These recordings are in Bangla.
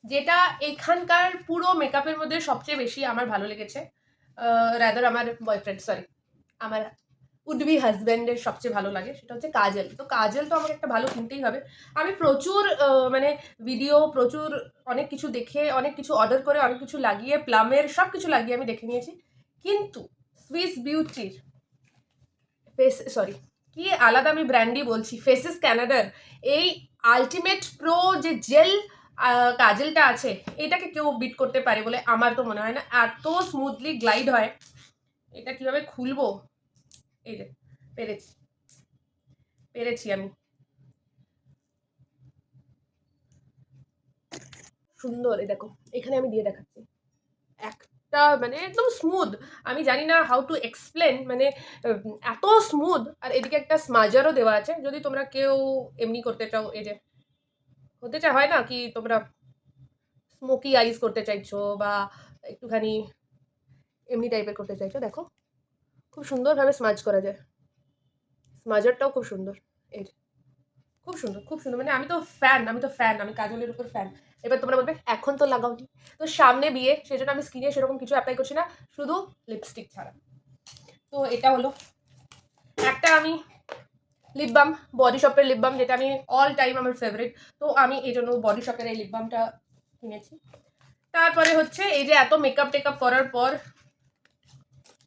যেটা এখানকার পুরো মেকআপের মধ্যে সবচেয়ে বেশি আমার ভালো লেগেছে, রাদার আমার বয়ফ্রেন্ড, সরি, আমার উডবি হাজব্যান্ডের সবচেয়ে ভালো লাগে, সেটা হচ্ছে কাজল। তো কাজল তো আমাকে একটা ভালো কিনতেই হবে। আমি প্রচুর মানে ভিডিও, প্রচুর অনেক কিছু দেখে, অনেক কিছু অর্ডার করে, অনেক কিছু লাগিয়ে, প্লামের সব কিছু লাগিয়ে আমি দেখে নিয়েছি। কিন্তু সুইস বিউটির ফেস, সরি, কি আলাদা আমি ব্র্যান্ডই বলছি, ফেসেস ক্যানাডার এই আলটিমেট প্রো যে জেল কাজলটা আছে, এটাকে কেউ বিট করতে পারে বলে আমার তো মনে হয় না। এত স্মুথলি গ্লাইড হয়। এটা কিভাবে খুলবো, এই যে পেরেছি, পেরেছি আমি। সুন্দর, এই দেখো, এখানে আমি দিয়ে দেখাচ্ছি একটা, মানে একদম স্মুথ। আমি জানি না হাউ টু এক্সপ্লেন, মানে এত স্মুথ। আর এদিকে একটা স্মাজারও দেওয়া আছে, যদি তোমরা কেউ এমনি করতে চাও, এই যে হতে চায়, হয় না কি, তোমরা স্মোকি আইস করতে চাইছো বা একটুখানি এমনি টাইপের করতে চাইছো, দেখো খুব সুন্দরভাবে স্মাজ করা যায়। স্মাজারটাও খুব সুন্দর, এই যে, খুব সুন্দর, খুব সুন্দর। মানে আমি তো ফ্যান, আমি কাজলের উপর ফ্যান। এবার তোমরা বলবে এখন তো লাগাওনি, তো সামনে বিয়ে, সেজন্য আমি স্কিনে সেরকম কিছু অ্যাপ্লাই করছি না, শুধু লিপস্টিক ছাড়া। তো এটা হলো একটা, আমি লিপ বাম, বডি শপের লিপ বাম, যেটা আমি অল টাইম আমার ফেভারিট। তো আমি এই জন্য বডি শপের এই লিপ বামটা কিনেছি। তারপরে হচ্ছে এই যে এত মেকআপ টেকআপ করার পর,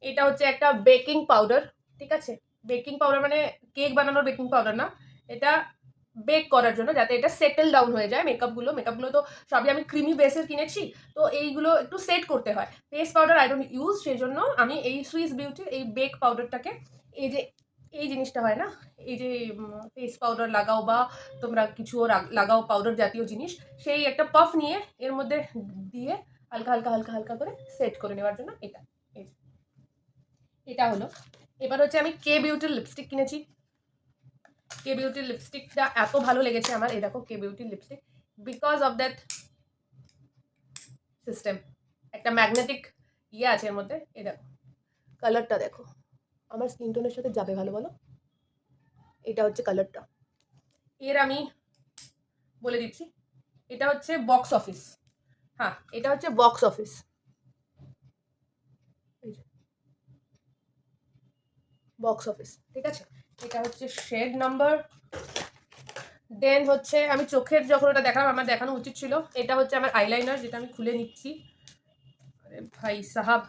এটা হচ্ছে একটা বেকিং পাউডার, ঠিক আছে? বেকিং পাউডার মানে কেক বানানোর বেকিং পাউডার না, এটা বেক করার জন্য, যাতে এটা সেটেল ডাউন হয়ে যায়। মেকআপগুলো তো সবই আমি ক্রিমি বেসের কিনেছি, তো এইগুলো একটু সেট করতে হয়। Face powder I don't use, সেই জন্য আমি এই সুইস বিউটির এই বেক পাউডারটাকে, এই যে এই জিনিসটা হয় না, এই যে ফেস পাউডার লাগাও বা তোমরা কিছুও লাগাও পাউডার জাতীয় জিনিস, সেই একটা পাফ নিয়ে এর মধ্যে দিয়ে হালকা হালকা হালকা হালকা করে সেট করে নেওয়ার জন্য এটা, এই যে, এটা হলো। এবার হচ্ছে আমি কে বিউটির লিপস্টিক কিনেছি। কে বিউটির লিপস্টিকটা এত ভালো লেগেছে আমার, এই দেখো কে বিউটির lipstick, because of that system, একটা ম্যাগনেটিক ইয়ে আছে এর মধ্যে। এই দেখো কালারটা, দেখো আমার স্কিন টোনের সাথে যাবে ভালো, বলো? এটা হচ্ছে কালারটা। এর আমি বলে দিচ্ছি, এটা হচ্ছে বক্স অফিস। হ্যাঁ, এটা হচ্ছে বক্স অফিস, বক্স অফিস, ঠিক আছে? এটা হচ্ছে শেড নাম্বার। দেন হচ্ছে আমি চোখের যখন ওটা দেখালাম, আমার দেখানো উচিত ছিল, এটা হচ্ছে আমার আইলাইনার, যেটা আমি খুলে নিচ্ছি। আরে ভাই সাহাব,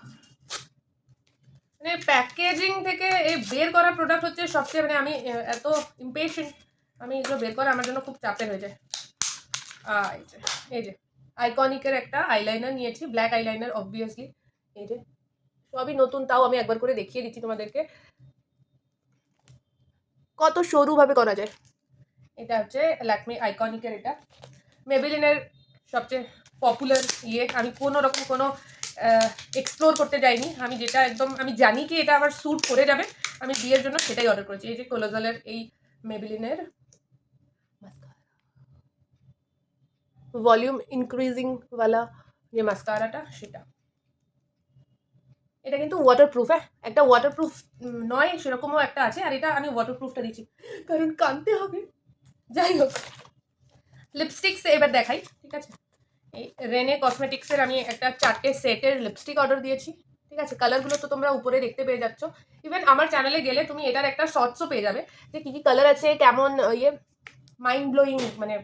মানে প্যাকেজিং থেকে এই বের করা প্রোডাক্ট হচ্ছে সবচেয়ে, মানে আমি এত ইম্পেশেন্ট, আমি এগুলো বের করা আমার জন্য খুব চাপের হয়ে যায়। এই যে, এই যে আইকনিকের একটা আইলাইনার নিয়েছি, ব্ল্যাক আইলাইনার অবভিয়াসলি। এই যে সবই নতুন, তাও আমি একবার করে দেখিয়ে দিচ্ছি তোমাদেরকে কত সরুভাবে করা যায়। এটা হচ্ছে ল্যাকমি আইকনিকের, এটা মেবেলিনের সবচেয়ে পপুলার ইয়ে। আমি কোনো রকম কোনো এক্সপ্লোর করতে যাইনি, আমি যেটা একদম আমি জানি কি এটা আমার স্যুট করে যাবে, আমি বিয়ের জন্য সেটাই অর্ডার করেছি। এই যে কোলোজালের এই মেবেলিনের ভলিউম ইনক্রিজিং ওয়ালা যে মাস্কারাটা, সেটা, এটা কিন্তু ওয়াটারপ্রুফ, হ্যাঁ, একটা ওয়াটারপ্রুফ নয় সেরকমও একটা আছে, আর এটা আমি ওয়াটারপ্রুফটা দিচ্ছি কারণ কানতে হবে। যাই হোক, লিপস্টিক্স এবার দেখাই, ঠিক আছে? এই রেনে কসমেটিক্সের আমি একটা 4টে সেটের লিপস্টিক অর্ডার দিয়েছি, ঠিক আছে? কালারগুলো তো তোমরা উপরে দেখতে পেয়ে যাচ্ছ। ইভেন আমার চ্যানেলে গেলে তুমি এটার একটা শর্টসও পেয়ে যাবে, যে কী কী কালার আছে, কেমন ইয়ে মাইন্ড ব্লোয়িং মানে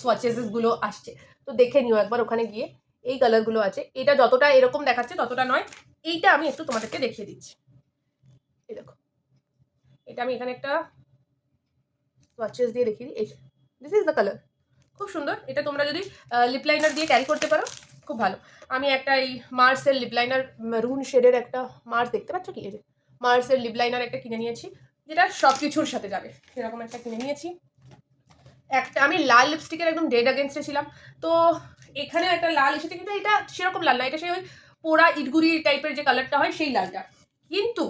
সোয়াচেসগুলো আসছে। তো দেখে নিও একবার ওখানে গিয়ে, এই কালারগুলো আছে। এটা যতটা এরকম দেখাচ্ছে ততটা নয়, এইটা আমি একটু তোমাদেরকে দেখিয়ে দিচ্ছি। এই দেখো, এটা আমি এখানে একটা সোয়াচেস দিয়ে দেখিয়ে দিই, এই দিস ইজ দ্য কালার, খুব সুন্দর। এটা তোমরা যদি লিপ লাইনার দিয়ে ক্যারি করতে পারো, খুব ভালো। আমি একটা এই মার্সের লিপ লাইনার, মেরুন শেডের একটা, মার্স দেখতে পাচ্ছ কি, এই যে মার্সের লিপ লাইনার একটা কিনে নিয়েছি, যেটা সব কিছুর সাথে যাবে, সেরকম একটা কিনে নিয়েছি। একটা আমি লাল লিপস্টিকের একদম ডেড এগেনস্টে ছিলাম, তো এখানে একটা লাল এসেছে, কিন্তু এটা সেরকম লাল না, এটা সেই ওই পোড়া ইটগুড়ি টাইপের যে কালারটা হয় সেই লালটা। কিন্তু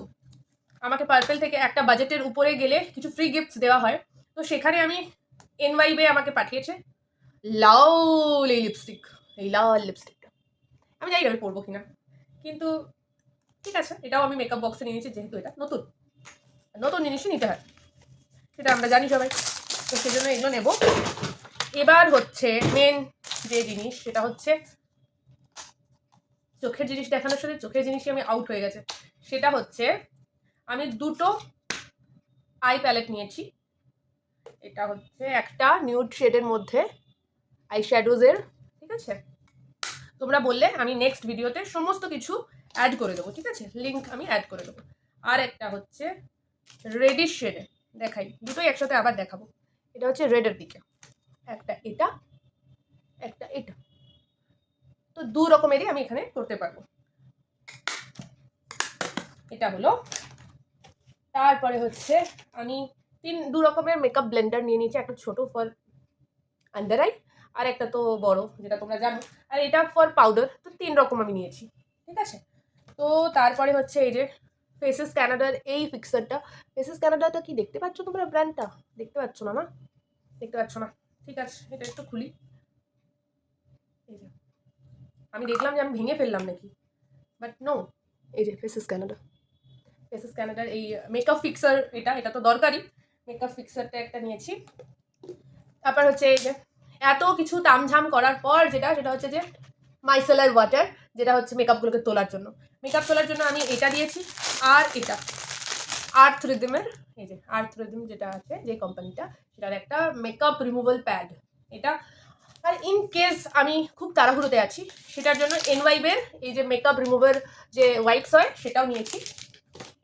আমাকে পার্পেল থেকে একটা বাজেটের উপরে গেলে কিছু ফ্রি গিফটস দেওয়া হয়, তো সেখানে আমি এনওয়াইবে আমাকে পাঠিয়েছে লাল এই লিপস্টিক, এই লাল লিপস্টিকটা। আমি জানি না আমি পরবো কিনা, কিন্তু ঠিক আছে, এটাও আমি মেকআপ বক্সে নিয়ে নিয়েছি, যেহেতু এটা নতুন, নতুন জিনিসই নিতে হয়, সেটা আমরা জানি সবাই, তো সেই জন্য এগুলো নেবো। এবার হচ্ছে মেন যে জিনিস, সেটা হচ্ছে চোখের জিনিস দেখানোর সাথে চোখের জিনিসই আমি আউট হয়ে গেছে। সেটা হচ্ছে আমি দুটো আই প্যালেট নিয়েছি। এটা হচ্ছে একটা নিউড শেডের মধ্যে আই শ্যাডোজের, ঠিক আছে? তোমরা বললে আমি নেক্সট ভিডিওতে সমস্ত কিছু অ্যাড করে দেবো, ঠিক আছে? লিঙ্ক আমি অ্যাড করে দেবো। আর একটা হচ্ছে রেডিশ শেডে, দেখাই দুটোই একসাথে আবার দেখাবো। এটা হচ্ছে রেডের দিকে, একটা এটা, একটা এটা, তো দু রকমেরই আমি এখানে করতে পারবো। এটা হলো। তারপরে হচ্ছে আমি দু রকমের মেকআপ ব্লেন্ডার নিয়ে নিয়েছি, একটা ছোট ফর আন্ডার আই আর একটা তো বড়, যেটা তোমরা জানো, আর এটা ফর পাউডার। তো 3 রকম আমি নিয়েছি, ঠিক আছে? তো তারপরে হচ্ছে এই যে ফেসেস ক্যানাডার এই ফিক্সারটা। ফেসেস ক্যানাডাটা কি দেখতে পাচ্ছ তোমরা? ব্র্যান্ডটা দেখতে পাচ্ছ না? না দেখতে পাচ্ছ না, ঠিক আছে, এটা একটু খুলি। এই যে আমি দেখলাম যে আমি ভেঙে ফেললাম নাকি, বাট নো, এই যে ফেসেস ক্যানাডা। ফেসেস ক্যানাডার এই মেকআপ ফিক্সার, এটা তো দরকারি। মেকআপ ফিক্সারটা একটা নিয়েছি। তারপর হচ্ছে এই যে এত কিছু তামঝাম করার পর সেটা হচ্ছে যে মাইসেলার ওয়াটার, যেটা হচ্ছে মেকআপগুলোকে তোলার জন্য। মেকআপ তোলার জন্য আমি এটা দিয়েছি। আর এটা আর্থ রিদমের, এই যে আর্থ রিদম যেটা আছে যে কোম্পানিটা, সেটার একটা মেকআপ রিমুভাল প্যাড এটা। আর ইন কেস আমি খুব তাড়াহুড়োতে আছি, সেটার জন্য এনওয়াইবের এই যে মেকআপ রিমুভার যে ওয়াইপস হয় সেটাও নিয়েছি।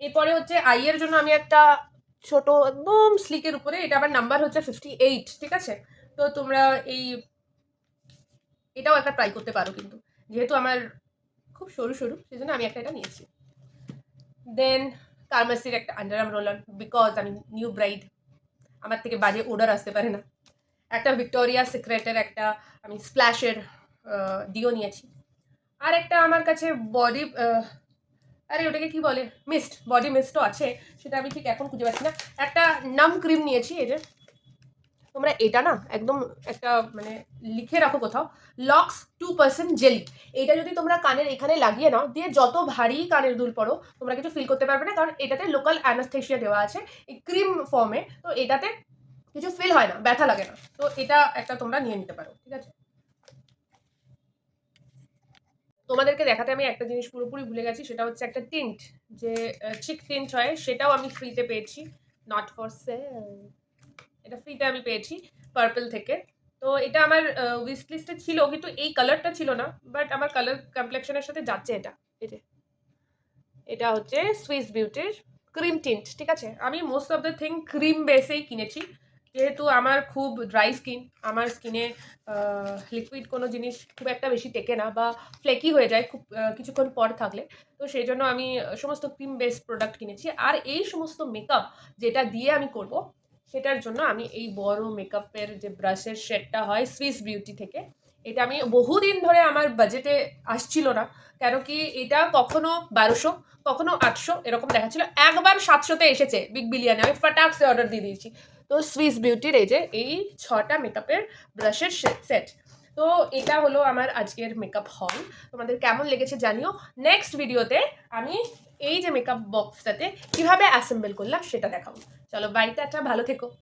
এরপরে হচ্ছে আইয়ের জন্য আমি একটা ছোট একদম স্লিকের উপরে, এটা আবার নাম্বার হচ্ছে 58, ঠিক আছে? তো তোমরা এটাও একটা ট্রাই করতে পারো, কিন্তু যেহেতু আমার খুব সরু সরু সেজন্য আমি একটা এটা নিয়েছি। দেন কার্মাসির একটা আন্ডার আর্ম রোলার, বিকজ আমি নিউ ব্রাইড, আমার থেকে বাজে ওডার আসতে পারে না। একটা ভিক্টোরিয়া সিক্রেটের একটা আমি স্প্ল্যাশের ডিও নিয়েছি। আর একটা আমার কাছে বডি, আরে ওটাকে কি বলে, মিস্ট, বডি মিস্টও আছে, সেটা আমি ঠিক এখন খুঁজে পাচ্ছি না। একটা নাম ক্রিম নিয়েছি। এই যে তোমরা এটা না একদম একটা মানে লিখে রাখো কোথাও, লক্স 2% জেলি। এটা যদি তোমরা কানের এখানে লাগিয়ে নাও, দিয়ে যত ভারী কানের দুল পড়ো তোমরা কিছু ফিল করতে পারবে না, কারণ এটাতে লোকাল অ্যানাস্থেশিয়া দেওয়া আছে এই ক্রিম ফর্মে। তো এটাতে কিছু ফিল হয় না, ব্যথা লাগে না। তো এটা একটা তোমরা নিয়ে নিতে পারো, ঠিক আছে? তোমাদেরকে দেখাতে আমি একটা জিনিস পুরোপুরি ভুলে গেছি, সেটা হচ্ছে একটা টিন্ট, যে চিক টিন্ট হয়, সেটাও আমি ফ্রিতে পেয়েছি। নট ফর সেল, এটা ফ্রিতে আমি পেয়েছি পার্পল থেকে। তো এটা আমার উইশ লিস্টে ছিল, কিন্তু এই কালারটা ছিল না, বাট আমার কালার কমপ্লেকশনের সাথে যাচ্ছে এটা। এই যে এটা হচ্ছে সুইস বিউটির ক্রিম টিন্ট, ঠিক আছে? আমি most of the thing cream বেসেই কিনেছি, যেহেতু আমার খুব ড্রাই স্কিন। আমার স্কিনে লিকুইড কোনো জিনিস খুব একটা বেশি টেকে না, বা ফ্লেকি হয়ে যায় খুব কিছুক্ষণ পর থাকলে। তো সেই জন্য আমি সমস্ত ক্রিম বেস প্রোডাক্ট কিনেছি। আর এই সমস্ত মেকআপ যেটা দিয়ে আমি করব, সেটার জন্য আমি এই বড় মেকআপের যে ব্রাশের শেডটা হয় সুইস বিউটি থেকে, এটা আমি বহুদিন ধরে আমার বাজেটে আসছিল না, কেন কি এটা কখনো 1200, কখনো 800 এরকম দেখাচ্ছিল। একবার 700-তে এসেছে বিগ বিলিয়নে, আমি ফটাক্সে অর্ডার দিয়ে দিয়েছি। তো সুইস বিউটির এই যে এই 6টা মেকআপের ব্রাশের সেট। তো এটা হলো আমার আজকের মেকআপ হল। তোমাদের কেমন লেগেছে জানিও। নেক্সট ভিডিওতে আমি এই যে মেকআপ বক্সটাতে কিভাবে অ্যাসেম্বল করলাম সেটা দেখাবো। চলো বাই, টাটা, ভালো থেকো।